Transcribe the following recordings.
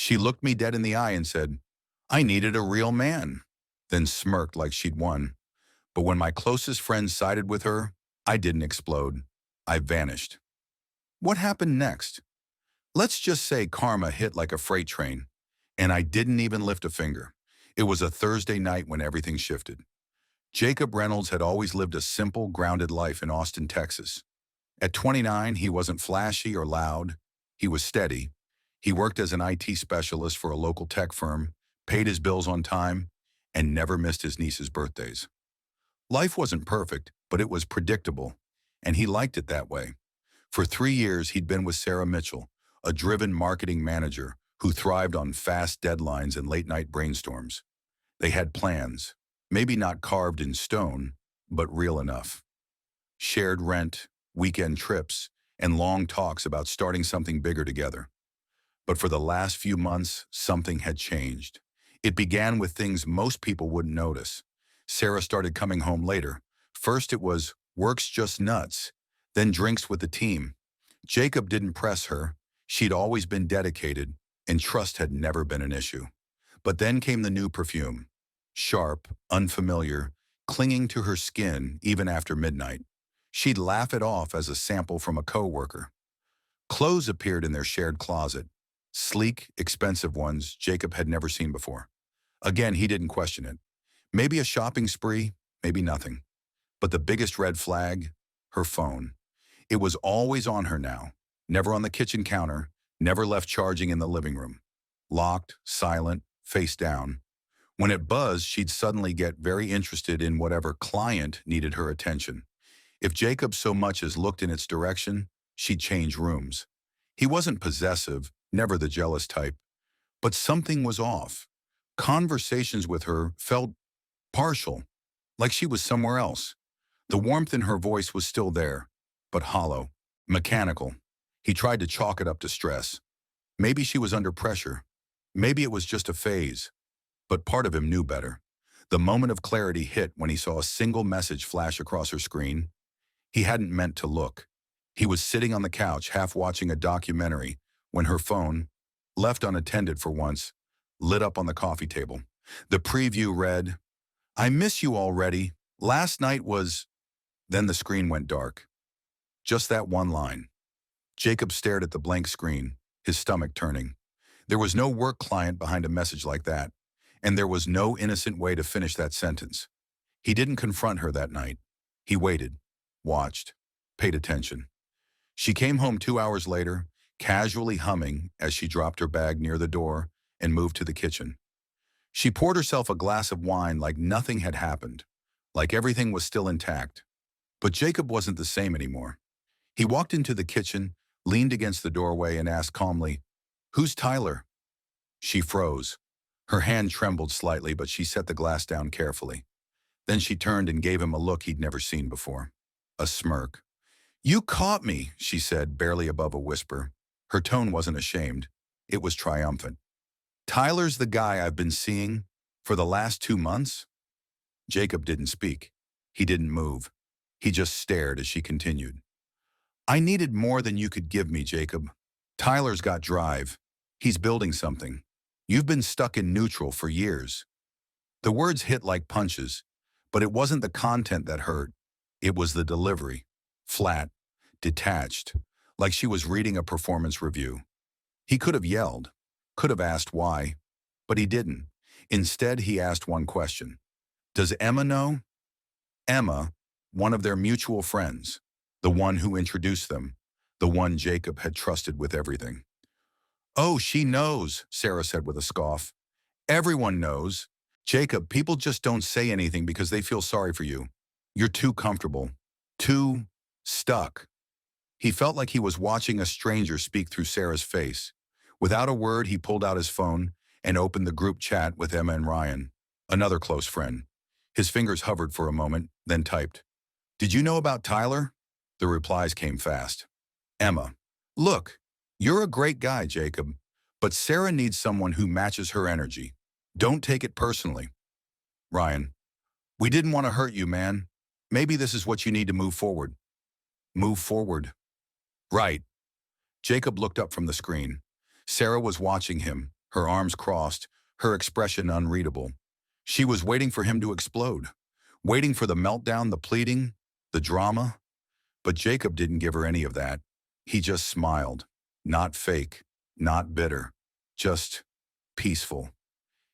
She looked me dead in the eye and said, "I needed a real man," then smirked like she'd won. But when my closest friends sided with her, I didn't explode. I vanished. What happened next? Let's just say karma hit like a freight train, and I didn't even lift a finger. It was a Thursday night when everything shifted. Jacob Reynolds had always lived a simple, grounded life in Austin, Texas. At 29, he wasn't flashy or loud. He was steady. He worked as an IT specialist for a local tech firm, paid his bills on time, and never missed his niece's birthdays. Life wasn't perfect, but it was predictable, and he liked it that way. For 3 years, he'd been with Sarah Mitchell, a driven marketing manager who thrived on fast deadlines and late-night brainstorms. They had plans, maybe not carved in stone, but real enough. Shared rent, weekend trips, and long talks about starting something bigger together. But for the last few months, something had changed. It began with things most people wouldn't notice. Sarah started coming home later. First it was, "Work's just nuts," then drinks with the team. Jacob didn't press her. She'd always been dedicated, and trust had never been an issue. But then came the new perfume. Sharp, unfamiliar, clinging to her skin even after midnight. She'd laugh it off as a sample from a coworker. Clothes appeared in their shared closet. Sleek, expensive ones Jacob had never seen before. Again, he didn't question it. Maybe a shopping spree, maybe nothing. But the biggest red flag, her phone. It was always on her now, never on the kitchen counter, never left charging in the living room. Locked, silent, face down. When it buzzed, she'd suddenly get very interested in whatever client needed her attention. If Jacob so much as looked in its direction, she'd change rooms. He wasn't possessive, never the jealous type. But something was off. Conversations with her felt partial, like she was somewhere else. The warmth in her voice was still there, but hollow, mechanical. He tried to chalk it up to stress. Maybe she was under pressure. Maybe it was just a phase. But part of him knew better. The moment of clarity hit when he saw a single message flash across her screen. He hadn't meant to look. He was sitting on the couch, half watching a documentary, when her phone, left unattended for once, lit up on the coffee table. The preview read, "I miss you already. Last night was..." Then the screen went dark. Just that one line. Jacob stared at the blank screen, his stomach turning. There was no work client behind a message like that, and there was no innocent way to finish that sentence. He didn't confront her that night. He waited, watched, paid attention. She came home 2 hours later, casually humming as she dropped her bag near the door and moved to the kitchen. She poured herself a glass of wine like nothing had happened, like everything was still intact. But Jacob wasn't the same anymore. He walked into the kitchen, leaned against the doorway, and asked calmly, "Who's Tyler?" She froze. Her hand trembled slightly, but she set the glass down carefully. Then she turned and gave him a look he'd never seen before. A smirk. "You caught me," she said, barely above a whisper. Her tone wasn't ashamed. It was triumphant. "Tyler's the guy I've been seeing for the last 2 months?" Jacob didn't speak. He didn't move. He just stared as she continued. "I needed more than you could give me, Jacob. Tyler's got drive. He's building something. You've been stuck in neutral for years." The words hit like punches, but it wasn't the content that hurt. It was the delivery. Flat, detached, like she was reading a performance review. He could have yelled, could have asked why, but he didn't. Instead, he asked one question. "Does Emma know?" Emma, one of their mutual friends, the one who introduced them, the one Jacob had trusted with everything. "Oh, she knows," Sarah said with a scoff. "Everyone knows. Jacob, people just don't say anything because they feel sorry for you. You're too comfortable, too stuck." He felt like he was watching a stranger speak through Sarah's face. Without a word, he pulled out his phone and opened the group chat with Emma and Ryan, another close friend. His fingers hovered for a moment, then typed, "Did you know about Tyler?" The replies came fast. Emma, "Look, you're a great guy, Jacob, but Sarah needs someone who matches her energy. Don't take it personally." Ryan, "We didn't want to hurt you, man. Maybe this is what you need to move forward." Move forward. Right. Jacob looked up from the screen. Sarah was watching him, her arms crossed, her expression unreadable. She was waiting for him to explode, waiting for the meltdown, the pleading, the drama. But Jacob didn't give her any of that. He just smiled. Not fake, not bitter, just peaceful.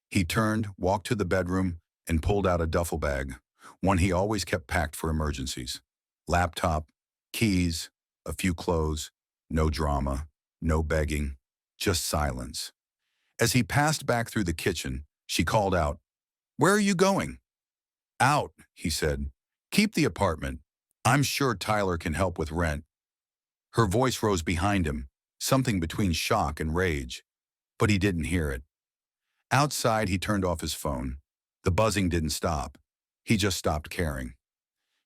He turned, walked to the bedroom, and pulled out a duffel bag, one he always kept packed for emergencies. Laptop, keys, a few clothes, no drama, no begging, just silence. As he passed back through the kitchen, she called out, "Where are you going?" "Out," he said. "Keep the apartment. I'm sure Tyler can help with rent." Her voice rose behind him, something between shock and rage, but he didn't hear it. Outside, he turned off his phone. The buzzing didn't stop. He just stopped caring.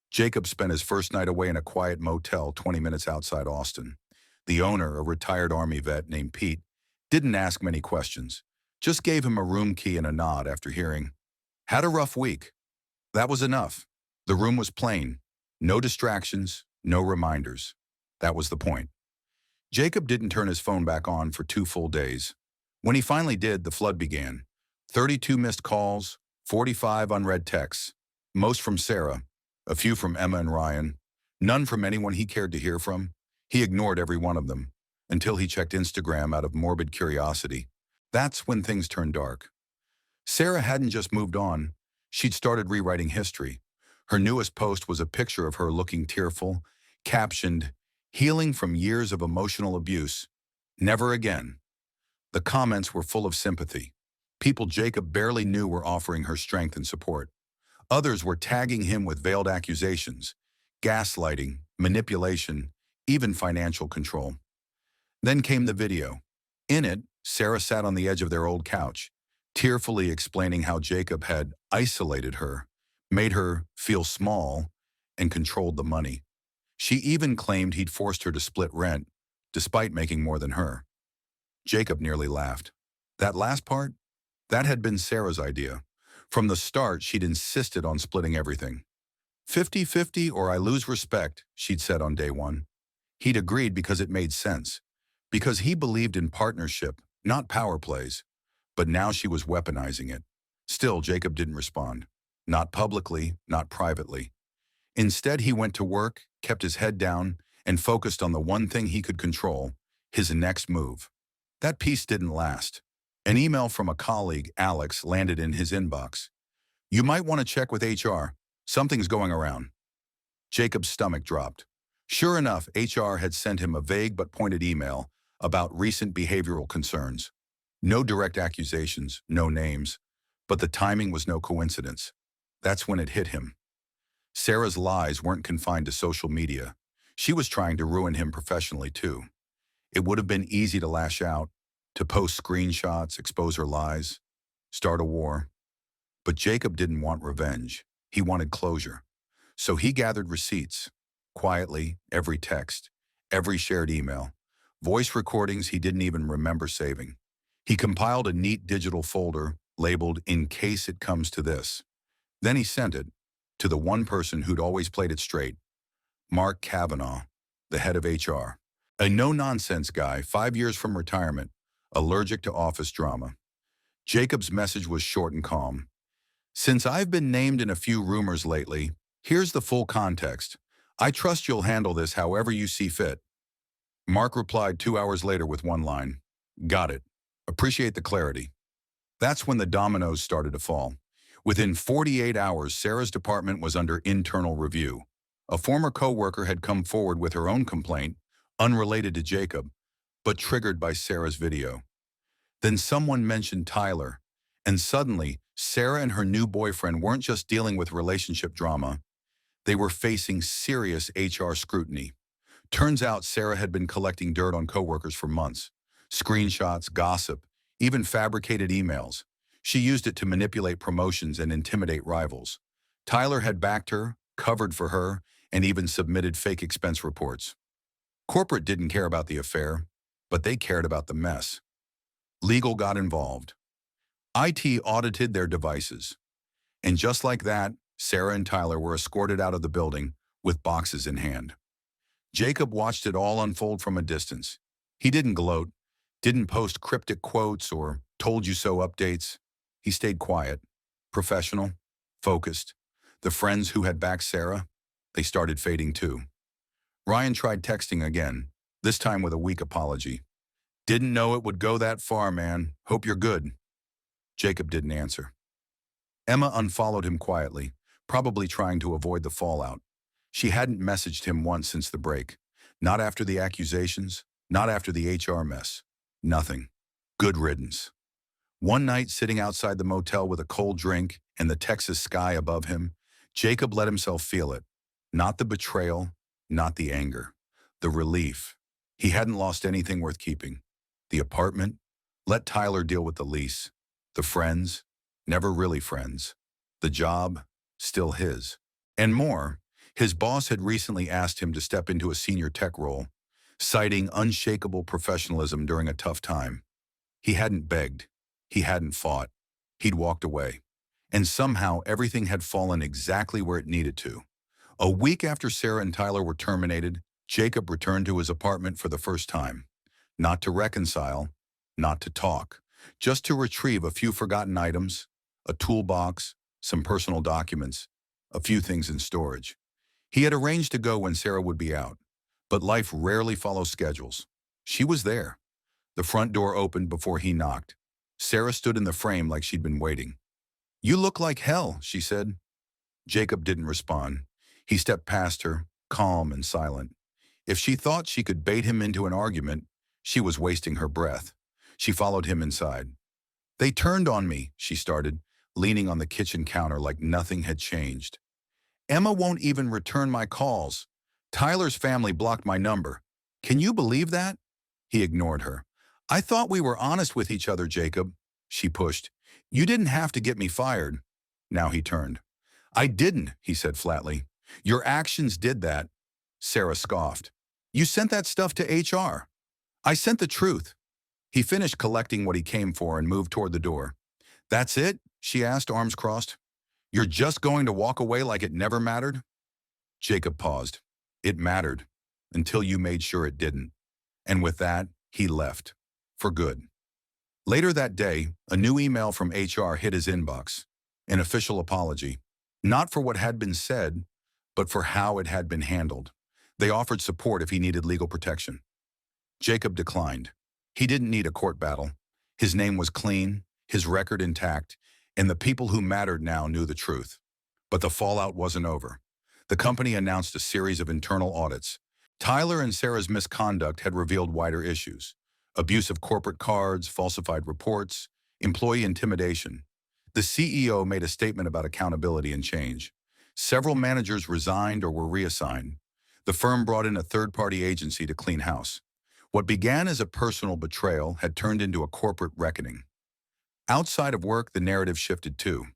Jacob spent his first night away in a quiet motel 20 minutes outside Austin. The owner, a retired Army vet named Pete, didn't ask many questions, just gave him a room key and a nod after hearing, "Had a rough week." That was enough. The room was plain. No distractions, no reminders. That was the point. Jacob didn't turn his phone back on for 2 full days. When he finally did, the flood began. 32 missed calls, 45 unread texts, most from Sarah, a few from Emma and Ryan, none from anyone he cared to hear from. He ignored every one of them, until he checked Instagram out of morbid curiosity. That's when things turned dark. Sarah hadn't just moved on, she'd started rewriting history. Her newest post was a picture of her looking tearful, captioned, "Healing from years of emotional abuse. Never again." The comments were full of sympathy. People Jacob barely knew were offering her strength and support. Others were tagging him with veiled accusations, gaslighting, manipulation, even financial control. Then came the video. In it, Sarah sat on the edge of their old couch, tearfully explaining how Jacob had isolated her, made her feel small, and controlled the money. She even claimed he'd forced her to split rent, despite making more than her. Jacob nearly laughed. That last part? That had been Sarah's idea. From the start, she'd insisted on splitting everything. 50-50 or I lose respect, she'd said on day one. He'd agreed because it made sense, because he believed in partnership, not power plays. But now she was weaponizing it. Still, Jacob didn't respond. Not publicly, not privately. Instead, he went to work, kept his head down, and focused on the one thing he could control, his next move. That peace didn't last. An email from a colleague, Alex, landed in his inbox. "You might want to check with HR. Something's going around." Jacob's stomach dropped. Sure enough, HR had sent him a vague but pointed email about recent behavioral concerns. No direct accusations, no names, but the timing was no coincidence. That's when it hit him. Sarah's lies weren't confined to social media. She was trying to ruin him professionally too. It would have been easy to lash out, to post screenshots, expose her lies, start a war. But Jacob didn't want revenge. He wanted closure. So he gathered receipts. Quietly, every text, every shared email, voice recordings he didn't even remember saving. He compiled a neat digital folder labeled "In case it comes to this." Then he sent it to the one person who'd always played it straight, Mark Kavanaugh, the head of HR. A no-nonsense guy, 5 years from retirement, allergic to office drama. Jacob's message was short and calm. "Since I've been named in a few rumors lately, here's the full context. I trust you'll handle this however you see fit." Mark replied 2 hours later with one line, "Got it. Appreciate the clarity." That's when the dominoes started to fall. Within 48 hours, Sarah's department was under internal review. A former coworker had come forward with her own complaint, unrelated to Jacob, but triggered by Sarah's video. Then someone mentioned Tyler, and suddenly, Sarah and her new boyfriend weren't just dealing with relationship drama. They were facing serious HR scrutiny. Turns out Sarah had been collecting dirt on coworkers for months. Screenshots, gossip, even fabricated emails. She used it to manipulate promotions and intimidate rivals. Tyler had backed her, covered for her, and even submitted fake expense reports. Corporate didn't care about the affair, but they cared about the mess. Legal got involved. IT audited their devices. And just like that, Sarah and Tyler were escorted out of the building with boxes in hand. Jacob watched it all unfold from a distance. He didn't gloat, didn't post cryptic quotes or told you so updates. He stayed quiet, professional, focused. The friends who had backed Sarah, they started fading too. Ryan tried texting again, this time with a weak apology. Didn't know it would go that far, man. Hope you're good. Jacob didn't answer. Emma unfollowed him quietly, probably trying to avoid the fallout. She hadn't messaged him once since the break. Not after the accusations, not after the HR mess. Nothing. Good riddance. One night, sitting outside the motel with a cold drink and the Texas sky above him, Jacob let himself feel it. Not the betrayal, not the anger. The relief. He hadn't lost anything worth keeping. The apartment? Let Tyler deal with the lease. The friends? Never really friends. The job? Still his. And more, his boss had recently asked him to step into a senior tech role, citing unshakable professionalism during a tough time. He hadn't begged. He hadn't fought. He'd walked away. And somehow everything had fallen exactly where it needed to. A week after Sarah and Tyler were terminated, Jacob returned to his apartment for the first time. Not to reconcile, not to talk, just to retrieve a few forgotten items, a toolbox, some personal documents, a few things in storage. He had arranged to go when Sarah would be out, but life rarely follows schedules. She was there. The front door opened before he knocked. Sarah stood in the frame like she'd been waiting. "You look like hell," she said. Jacob didn't respond. He stepped past her, calm and silent. If she thought she could bait him into an argument, she was wasting her breath. She followed him inside. "They turned on me," she started, leaning on the kitchen counter like nothing had changed. "Emma won't even return my calls. Tyler's family blocked my number. Can you believe that?" He ignored her. "I thought we were honest with each other, Jacob," she pushed. "You didn't have to get me fired." Now he turned. "I didn't," he said flatly. "Your actions did that." Sarah scoffed. "You sent that stuff to HR." "I sent the truth." He finished collecting what he came for and moved toward the door. "That's it?" she asked, arms crossed. "You're just going to walk away like it never mattered?" Jacob paused. "It mattered, until you made sure it didn't." And with that, he left. For good. Later that day, a new email from HR hit his inbox. An official apology. Not for what had been said, but for how it had been handled. They offered support if he needed legal protection. Jacob declined. He didn't need a court battle. His name was clean, his record intact, and the people who mattered now knew the truth. But the fallout wasn't over. The company announced a series of internal audits. Tyler and Sarah's misconduct had revealed wider issues. Abuse of corporate cards, falsified reports, employee intimidation. The CEO made a statement about accountability and change. Several managers resigned or were reassigned. The firm brought in a third-party agency to clean house. What began as a personal betrayal had turned into a corporate reckoning. Outside of work, the narrative shifted too.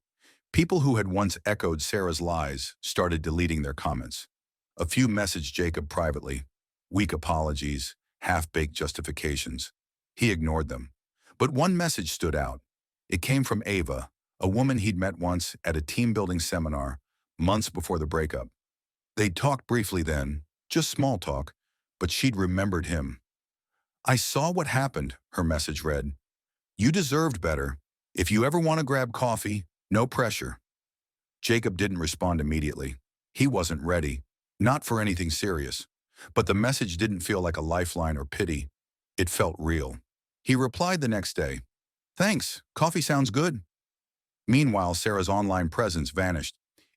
People who had once echoed Sarah's lies started deleting their comments. A few messaged Jacob privately. Weak apologies, half-baked justifications. He ignored them. But one message stood out. It came from Ava, a woman he'd met once at a team-building seminar, months before the breakup. They'd talked briefly then, just small talk, but she'd remembered him. "I saw what happened," her message read. "You deserved better. If you ever want to grab coffee, no pressure." Jacob didn't respond immediately. He wasn't ready, not for anything serious. But the message didn't feel like a lifeline or pity. It felt real. He replied the next day, "Thanks, coffee sounds good." Meanwhile, Sarah's online presence vanished.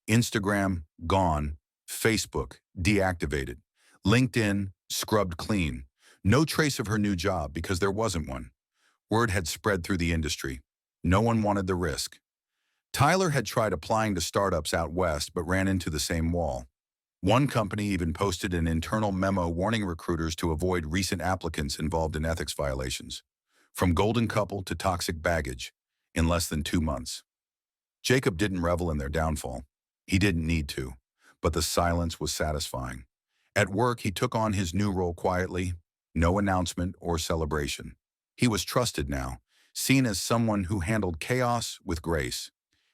Instagram, gone. Facebook, deactivated. LinkedIn, scrubbed clean. No trace of her new job because there wasn't one. Word had spread through the industry. No one wanted the risk. Tyler had tried applying to startups out west but ran into the same wall. One company even posted an internal memo warning recruiters to avoid recent applicants involved in ethics violations. From golden couple to toxic baggage, in less than 2 months. Jacob didn't revel in their downfall. He didn't need to, but the silence was satisfying. At work, he took on his new role quietly, no announcement or celebration. He was trusted now, seen as someone who handled chaos with grace.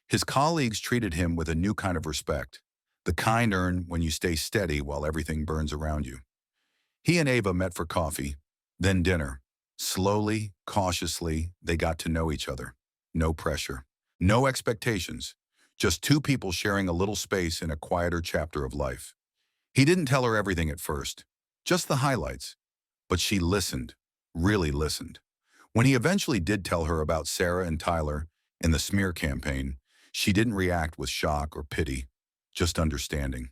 His colleagues treated him with a new kind of respect. The kind earned when you stay steady while everything burns around you. He and Ava met for coffee, then dinner. Slowly, cautiously, they got to know each other. No pressure. No expectations. Just two people sharing a little space in a quieter chapter of life. He didn't tell her everything at first. Just the highlights. But she listened. Really listened. When he eventually did tell her about Sarah and Tyler in the smear campaign, she didn't react with shock or pity. Just understanding.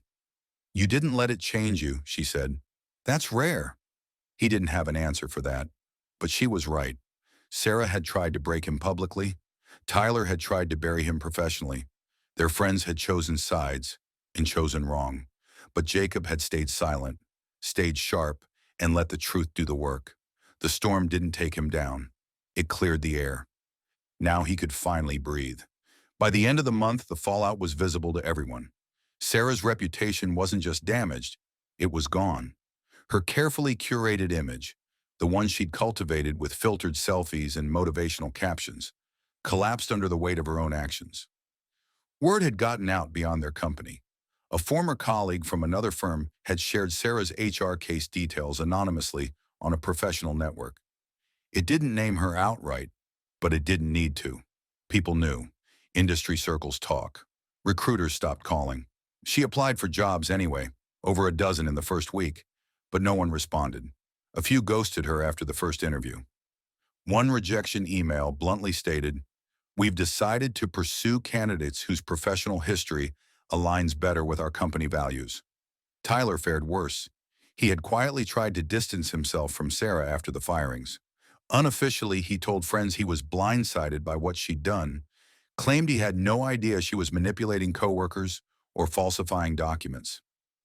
"You didn't let it change you," she said. "That's rare." He didn't have an answer for that. But she was right. Sarah had tried to break him publicly. Tyler had tried to bury him professionally. Their friends had chosen sides, and chosen wrong. But Jacob had stayed silent, stayed sharp, and let the truth do the work. The storm didn't take him down. It cleared the air. Now he could finally breathe. By the end of the month, the fallout was visible to everyone. Sarah's reputation wasn't just damaged, it was gone. Her carefully curated image, the one she'd cultivated with filtered selfies and motivational captions, collapsed under the weight of her own actions. Word had gotten out beyond their company. A former colleague from another firm had shared Sarah's HR case details anonymously on a professional network. It didn't name her outright, but it didn't need to. People knew. Industry circles talk. Recruiters stopped calling. She applied for jobs anyway, over a dozen in the first week, but no one responded. A few ghosted her after the first interview. One rejection email bluntly stated, "We've decided to pursue candidates whose professional history aligns better with our company values." Tyler fared worse. He had quietly tried to distance himself from Sarah after the firings. Unofficially, he told friends he was blindsided by what she'd done, claimed he had no idea she was manipulating coworkers or falsifying documents.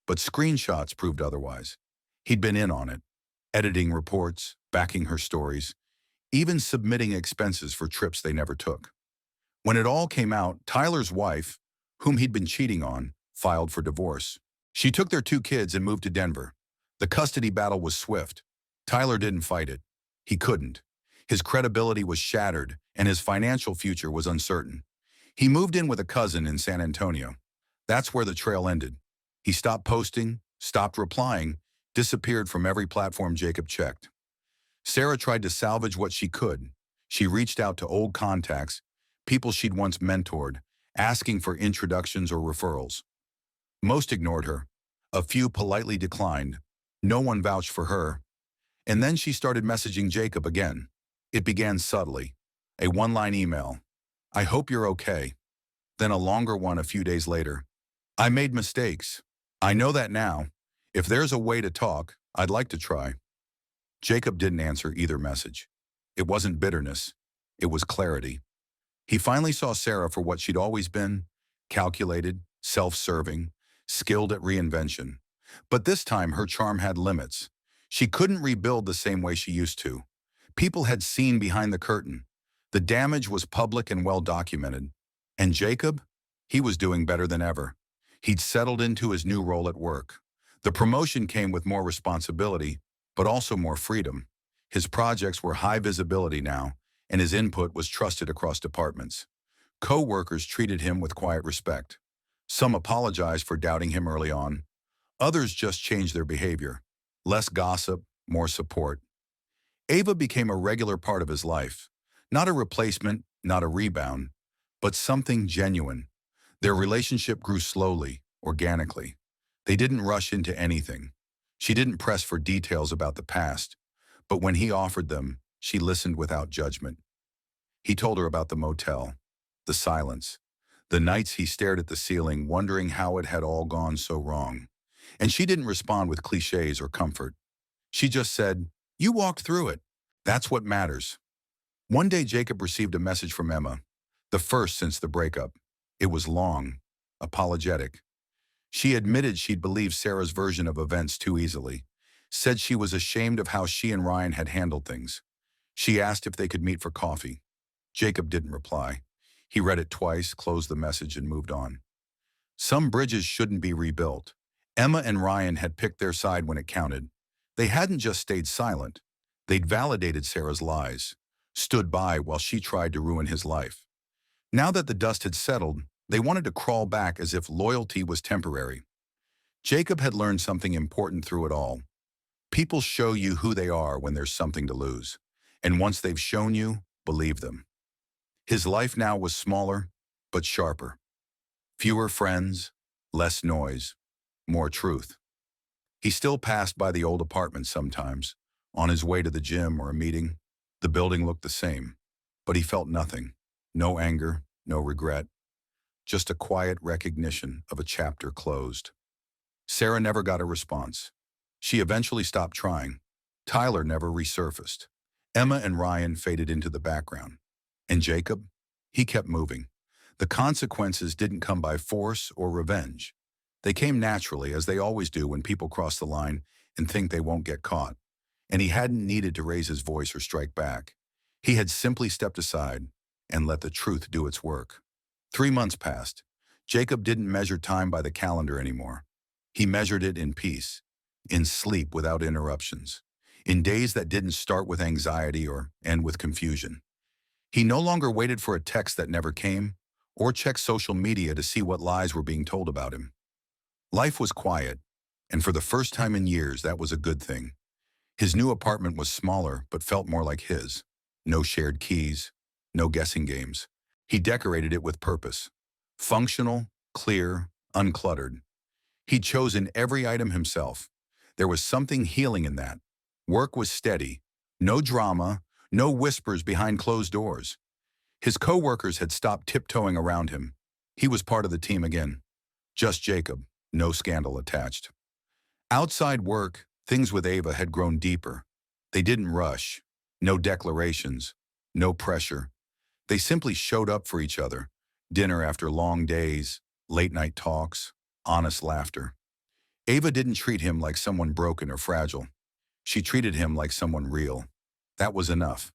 But screenshots proved otherwise. He'd been in on it, editing reports, backing her stories, even submitting expenses for trips they never took. When it all came out, Tyler's wife, whom he'd been cheating on, filed for divorce. She took their two kids and moved to Denver. The custody battle was swift. Tyler didn't fight it. He couldn't. His credibility was shattered, and his financial future was uncertain. He moved in with a cousin in San Antonio. That's where the trail ended. He stopped posting, stopped replying, disappeared from every platform Jacob checked. Sarah tried to salvage what she could. She reached out to old contacts, people she'd once mentored, asking for introductions or referrals. Most ignored her. A few politely declined. No one vouched for her. And then she started messaging Jacob again. It began subtly. A one-line email. "I hope you're okay." Then a longer one a few days later. "I made mistakes. I know that now. If there's a way to talk, I'd like to try." Jacob didn't answer either message. It wasn't bitterness. It was clarity. He finally saw Sarah for what she'd always been: calculated, self-serving, skilled at reinvention. But this time her charm had limits. She couldn't rebuild the same way she used to. People had seen behind the curtain. The damage was public and well documented. And Jacob? He was doing better than ever. He'd settled into his new role at work. The promotion came with more responsibility, but also more freedom. His projects were high visibility now, and his input was trusted across departments. Co-workers treated him with quiet respect. Some apologized for doubting him early on. Others just changed their behavior. Less gossip, more support. Ava became a regular part of his life. Not a replacement, not a rebound, but something genuine. Their relationship grew slowly, organically. They didn't rush into anything. She didn't press for details about the past, but when he offered them, she listened without judgment. He told her about the motel, the silence, the nights he stared at the ceiling, wondering how it had all gone so wrong. And she didn't respond with cliches or comfort. She just said, "You walked through it. That's what matters." One day Jacob received a message from Emma, the first since the breakup. It was long, apologetic. She admitted she'd believed Sarah's version of events too easily, said she was ashamed of how she and Ryan had handled things. She asked if they could meet for coffee. Jacob didn't reply. He read it twice, closed the message, and moved on. Some bridges shouldn't be rebuilt. Emma and Ryan had picked their side when it counted. They hadn't just stayed silent. They'd validated Sarah's lies, stood by while she tried to ruin his life. Now that the dust had settled, they wanted to crawl back as if loyalty was temporary. Jacob had learned something important through it all. People show you who they are when there's something to lose. And once they've shown you, believe them. His life now was smaller, but sharper. Fewer friends, less noise, more truth. He still passed by the old apartment sometimes, on his way to the gym or a meeting. The building looked the same, but he felt nothing. No anger, no regret, just a quiet recognition of a chapter closed. Sarah never got a response. She eventually stopped trying. Tyler never resurfaced. Emma and Ryan faded into the background. And Jacob? He kept moving. The consequences didn't come by force or revenge. They came naturally, as they always do when people cross the line and think they won't get caught. And he hadn't needed to raise his voice or strike back. He had simply stepped aside and let the truth do its work. 3 months passed. Jacob didn't measure time by the calendar anymore. He measured it in peace, in sleep without interruptions, in days that didn't start with anxiety or end with confusion. He no longer waited for a text that never came, or checked social media to see what lies were being told about him. Life was quiet, and for the first time in years, that was a good thing. His new apartment was smaller, but felt more like his. No shared keys, no guessing games. He decorated it with purpose. Functional, clear, uncluttered. He'd chosen every item himself. There was something healing in that. Work was steady. No drama, no whispers behind closed doors. His co-workers had stopped tiptoeing around him. He was part of the team again. Just Jacob, no scandal attached. Outside work, things with Ava had grown deeper. They didn't rush. No declarations. No pressure. They simply showed up for each other. Dinner after long days, late-night talks, honest laughter. Ava didn't treat him like someone broken or fragile. She treated him like someone real. That was enough.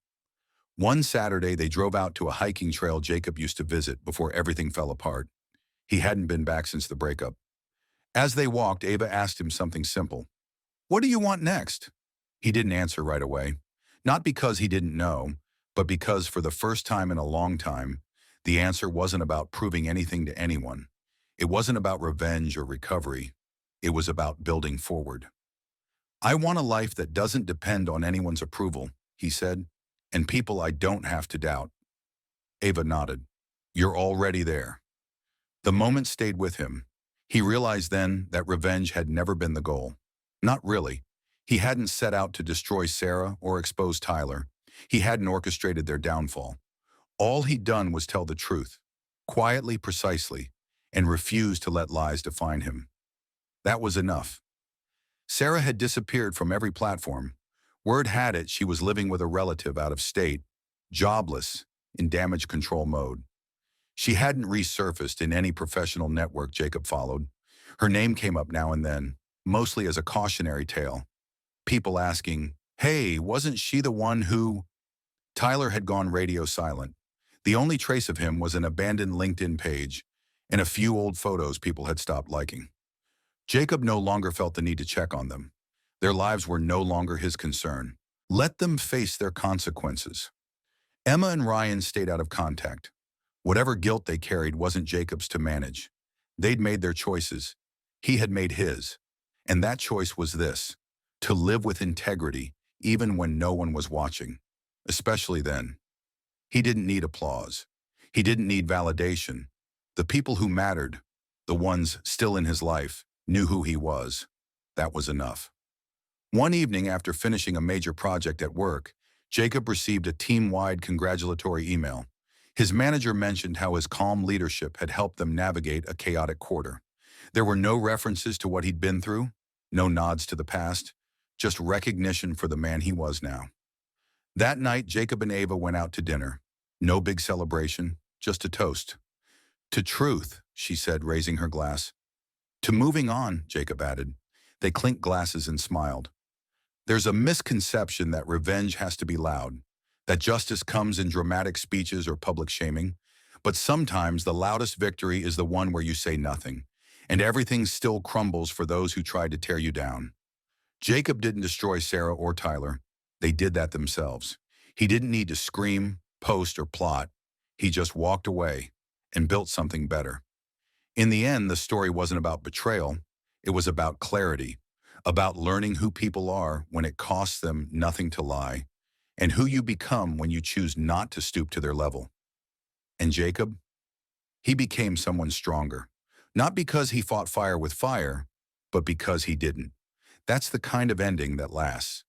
One Saturday, they drove out to a hiking trail Jacob used to visit before everything fell apart. He hadn't been back since the breakup. As they walked, Ava asked him something simple. "What do you want next?" He didn't answer right away. Not because he didn't know, but because for the first time in a long time, the answer wasn't about proving anything to anyone. It wasn't about revenge or recovery. It was about building forward. "I want a life that doesn't depend on anyone's approval," he said, "and people I don't have to doubt." Ava nodded. "You're already there." The moment stayed with him. He realized then that revenge had never been the goal. Not really. He hadn't set out to destroy Sarah or expose Tyler. He hadn't orchestrated their downfall. All he'd done was tell the truth, quietly, precisely, and refused to let lies define him. That was enough. Sarah had disappeared from every platform. Word had it she was living with a relative out of state, jobless, in damage control mode. She hadn't resurfaced in any professional network Jacob followed. Her name came up now and then, mostly as a cautionary tale. People asking, "Hey, wasn't she the one who—" Tyler had gone radio silent. The only trace of him was an abandoned LinkedIn page and a few old photos people had stopped liking. Jacob no longer felt the need to check on them. Their lives were no longer his concern. Let them face their consequences. Emma and Ryan stayed out of contact. Whatever guilt they carried wasn't Jacob's to manage. They'd made their choices. He had made his. And that choice was this: to live with integrity, even when no one was watching. Especially then. He didn't need applause. He didn't need validation. The people who mattered, the ones still in his life, knew who he was. That was enough. One evening after finishing a major project at work, Jacob received a team-wide congratulatory email. His manager mentioned how his calm leadership had helped them navigate a chaotic quarter. There were no references to what he'd been through, no nods to the past, just recognition for the man he was now. That night, Jacob and Ava went out to dinner. No big celebration, just a toast. "To truth," she said, raising her glass. "To moving on," Jacob added. They clinked glasses and smiled. There's a misconception that revenge has to be loud, that justice comes in dramatic speeches or public shaming, but sometimes the loudest victory is the one where you say nothing, and everything still crumbles for those who tried to tear you down. Jacob didn't destroy Sarah or Tyler. They did that themselves. He didn't need to scream, post, or plot. He just walked away and built something better. In the end, the story wasn't about betrayal. It was about clarity, about learning who people are when it costs them nothing to lie, and who you become when you choose not to stoop to their level. And Jacob? He became someone stronger. Not because he fought fire with fire, but because he didn't. That's the kind of ending that lasts.